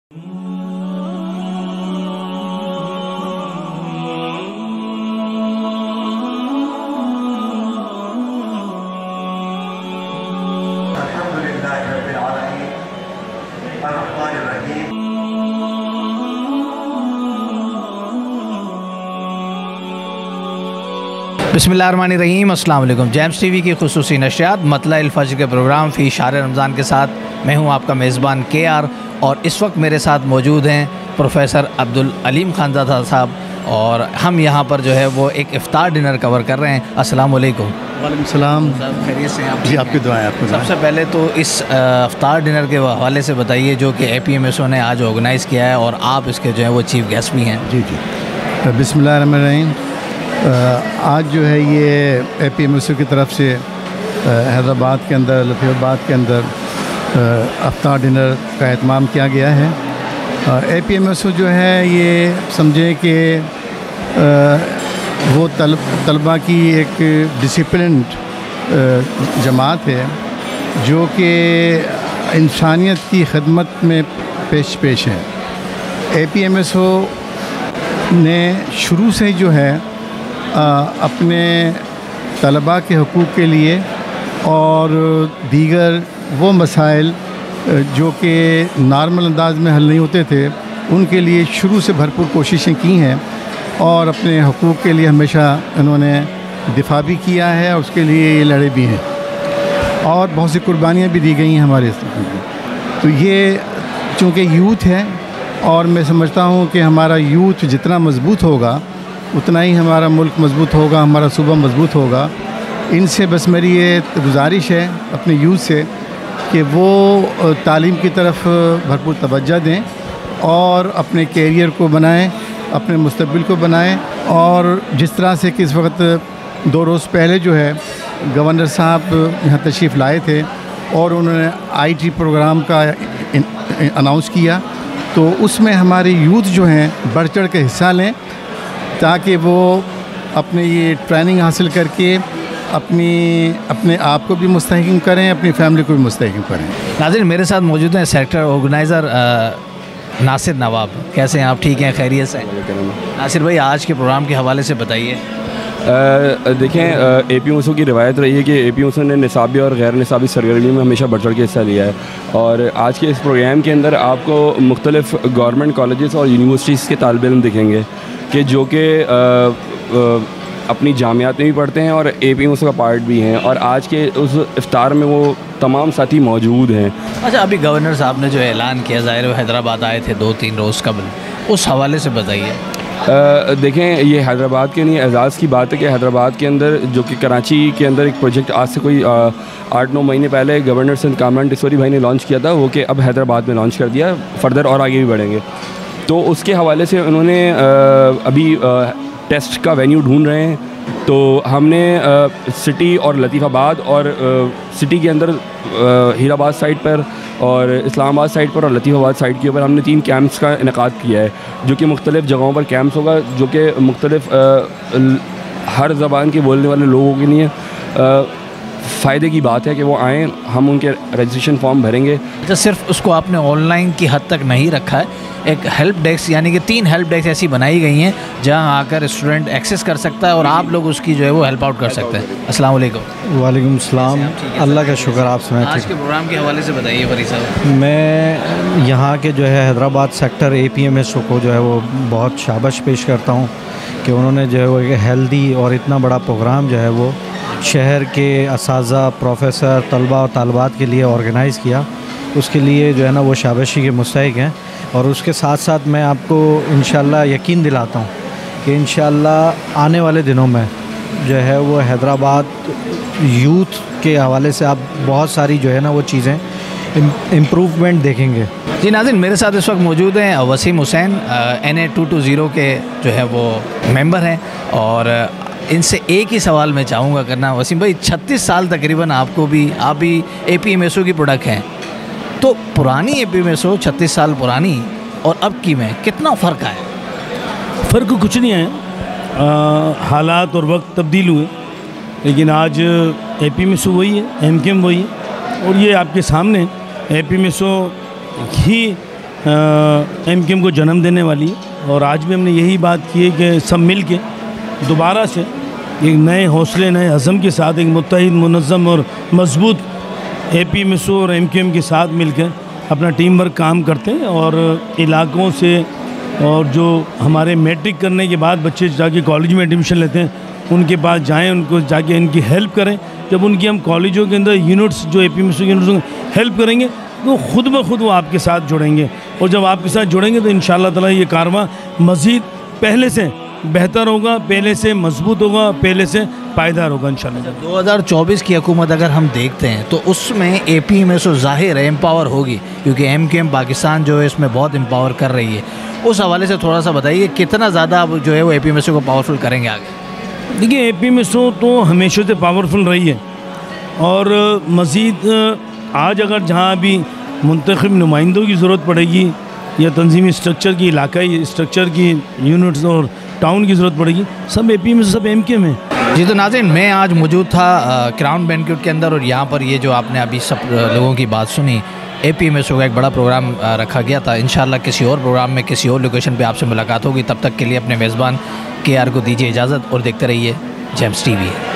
बिस्मिल्लाहिर्रहमानिर्रहीम। अस्सलाम वालेकुम। जेम्स टीवी की खुसूसी नशियात मतलअ फ़ज्र के प्रोग्राम फ़ी शहर रमज़ान के साथ मैं हूं आपका मेज़बान KR और इस वक्त मेरे साथ मौजूद हैं प्रोफेसर अब्दुल अलीम खानज़ादा साहब और हम यहां पर जो है वो एक इफ्तार डिनर कवर कर रहे हैं। अस्सलाम वालेकुम। वालेकुम सलाम। खैरियत से आप? जी, आपकी दुआएं। आपको सबसे पहले तो इस इफ्तार डिनर के हवाले से बताइए जो कि APMSO ने आज ऑर्गेनाइज़ किया है और आप इसके जो है वो चीफ़ गेस्ट भी हैं। जी जी, बिस्मिल्लाहिर्रहमानिर्रहीम। आज जो है ये APMSO की तरफ से हैदराबाद के अंदर, लतीफ़ाबाद के अंदर इफ्तार डिनर का एहतमाम किया गया है। APMSO जो है ये समझें कि वो तलबा की एक डिसिप्लिन्ड जमात है जो कि इंसानियत की खिदमत में पेश है। APMSO ने शुरू से जो है अपने तलबा के हकूक़ के लिए और दीगर वो मसाइल जो कि नॉर्मल अंदाज में हल नहीं होते थे उनके लिए शुरू से भरपूर कोशिशें की हैं और अपने हकूक़ के लिए हमेशा इन्होंने दिफा भी किया है और उसके लिए ये लड़े भी हैं और बहुत सी कुर्बानियाँ भी दी गई हैं हमारे। तो ये चूँकि यूथ है और मैं समझता हूँ कि हमारा यूथ जितना मजबूत होगा उतना ही हमारा मुल्क मजबूत होगा, हमारा सूबा मजबूत होगा। इनसे बस मेरी ये गुजारिश है अपने यूथ से कि वो तालीम की तरफ भरपूर तवज्जो दें और अपने कैरियर को बनाएं, अपने मुस्तकबिल को बनाएं। और जिस तरह से कि इस वक्त 2 रोज़ पहले जो है गवर्नर साहब यहाँ तशरीफ़ लाए थे और उन्होंने IT प्रोग्राम का अनाउंस किया, तो उसमें हमारे यूथ जो हैं बढ़ चढ़ के हिस्सा लें ताकि वो अपने ये ट्रेनिंग हासिल करके अपने आप को भी मुस्तहकम करें, अपनी फैमिली को भी मुस्तहकम करें। नाज़रीन, मेरे साथ मौजूद हैं सेक्टर ऑर्गेनाइज़र नासिर नवाब। कैसे हैं आप? ठीक हैं, खैरियत से? नासिर भाई, आज के प्रोग्राम के हवाले से बताइए। देखें, APMSO की रिवायत रही है कि APMSO ने निसाबी और गैर निसाबी सरगर्मी में हमेशा बढ़ चढ़ के हिस्सा लिया है और आज के इस प्रोग्राम के अंदर आपको मुख्तलिफ़ गवर्नमेंट कॉलेजेस और यूनिवर्सिटीज़ के तालिब इल्म दिखेंगे कि जो कि अपनी जामियात में भी पढ़ते हैं और APMSO का पार्ट भी हैं और आज के उस इफ्तार में वो तमाम साथी मौजूद हैं। अच्छा, अभी गवर्नर साहब ने जो ऐलान किया, ज़ाहिर हैदराबाद आए थे 2-3 रोज़ कबल, उस हवाले से बताइए। देखें, ये हैदराबाद के लिए एजाज़ की बात है कि हैदराबाद के अंदर जो कि कराची के अंदर एक प्रोजेक्ट आज से कोई 8-9 महीने पहले गवर्नर सिंध कामरान टिसोरी भाई ने लॉन्च किया था, वो कि अब हैदराबाद में लॉन्च कर दिया, फ़र्दर और आगे भी बढ़ेंगे। तो उसके हवाले से उन्होंने अभी टेस्ट का वेन्यू ढूंढ रहे हैं। तो हमने सिटी और लतीफ़ाबाद और सिटी के अंदर हीराबाद साइड पर और इस्लामाबाद साइड पर और लतीफ़ाबाद साइड के ऊपर हमने 3 कैंप्स का इनेकाद किया है जो कि मुख्तलिफ़ जगहों पर कैंप्स होगा, जो कि मुख्तलिफ़ हर ज़बान के बोलने वाले लोगों के लिए फ़ायदे की बात है कि वो आएँ, हम उनके रजिस्ट्रेशन फॉर्म भरेंगे। अच्छा, सिर्फ उसको आपने ऑनलाइन की हद तक नहीं रखा है, एक हेल्प डेस्क यानी कि 3 हेल्प डेस्क ऐसी बनाई गई हैं जहां आकर स्टूडेंट एक्सेस कर सकता है और आप लोग उसकी जो है वो हेल्प आउट कर सकते हैं। अस्सलाम वालेकुम। वालेकुम सलाम। अल्लाह का शुक्र। आप सुनाएं? आज के प्रोग्राम के हवाले से बताइए फरीद साहब। मैं यहाँ के जो है हैदराबाद सेक्टर APMSO को जो है वो बहुत शाबाश पेश करता हूँ कि उन्होंने जो है वो एक हेल्दी और इतना बड़ा प्रोग्राम जो है वो शहर के असातिज़ा, प्रोफेसर, तलबा और तालबात के लिए ऑर्गेनाइज़ किया। उसके लिए जो है ना वो शाबाशी के मुस्तहिक हैं और उसके साथ साथ मैं आपको इंशाल्लाह यकीन दिलाता हूँ कि इंशाल्लाह आने वाले दिनों में जो है वो हैदराबाद यूथ के हवाले से आप बहुत सारी जो है ना वो चीज़ें इम्प्रूवमेंट देखेंगे। जी नाज़रीन, मेरे साथ इस वक्त मौजूद हैं वसीम हुसैन, NA 220 के जो है वो मेंबर हैं और इनसे एक ही सवाल मैं चाहूँगा करना। वसीम भाई, 36 साल तकरीबन आप भी APMSO की प्रोडक्ट हैं, तो पुरानी APMSO 36 साल पुरानी और अब की में कितना फ़र्क आया? फ़र्क कुछ नहीं है, हालात और वक्त तब्दील हुए, लेकिन आज APMSO वही है, MKM वही है और ये आपके सामने APMSO ही MKM को जन्म देने वाली है। और आज भी हमने यही बात की है कि सब मिल के दोबारा से एक नए हौसले, नए अज़म के साथ एक मुत्तहिद, मुनज़्ज़म और मज़बूत APMSO और MKM के साथ मिलकर अपना टीम वर्क काम करते हैं। और इलाकों से और जो हमारे मैट्रिक करने के बाद बच्चे जाके कॉलेज में एडमिशन लेते हैं, उनके पास जाएं, उनको जाके इनकी हेल्प करें। जब उनकी हम कॉलेजों के अंदर यूनिट्स, जो APMSO के यूनिट्स हेल्प करेंगे, तो खुद ब खुद वो आपके साथ जुड़ेंगे। और जब आपके साथ जुड़ेंगे तो इंशाअल्लाह ताला ये कारवां मज़ीद पहले से बेहतर होगा, पहले से मजबूत होगा, पहले से पायदार होगा इंशाअल्लाह। 2024 की हुकूमत अगर हम देखते हैं तो उसमें APMSO ज़ाहिर है एम्पावर होगी, क्योंकि MKM पाकिस्तान जो है इसमें बहुत एम्पावर कर रही है। उस हवाले से थोड़ा सा बताइए कितना ज़्यादा अब जो है वो APMSO को पावरफुल करेंगे आगे? देखिए, APMSO तो हमेशा से पावरफुल रही है और मज़ीद आज अगर जहाँ भी मुंतखब नुमाइंदों की ज़रूरत पड़ेगी या तंजीमी स्ट्रक्चर की, इलाकाई स्ट्रक्चर की, यूनिट्स और टाउन की ज़रूरत पड़ेगी, सब APMSO, सब MKM है। जी, तो नाज़रीन, मैं आज मौजूद था क्राउन बैंक्वेट के अंदर और यहाँ पर ये जो आपने अभी सब लोगों की बात सुनी, APMSO का एक बड़ा प्रोग्राम रखा गया था। इंशाल्लाह किसी और प्रोग्राम में किसी और लोकेशन पे आपसे मुलाकात होगी। तब तक के लिए अपने मेज़बान KR को दीजिए इजाज़त और देखते रहिए जेम्स TV।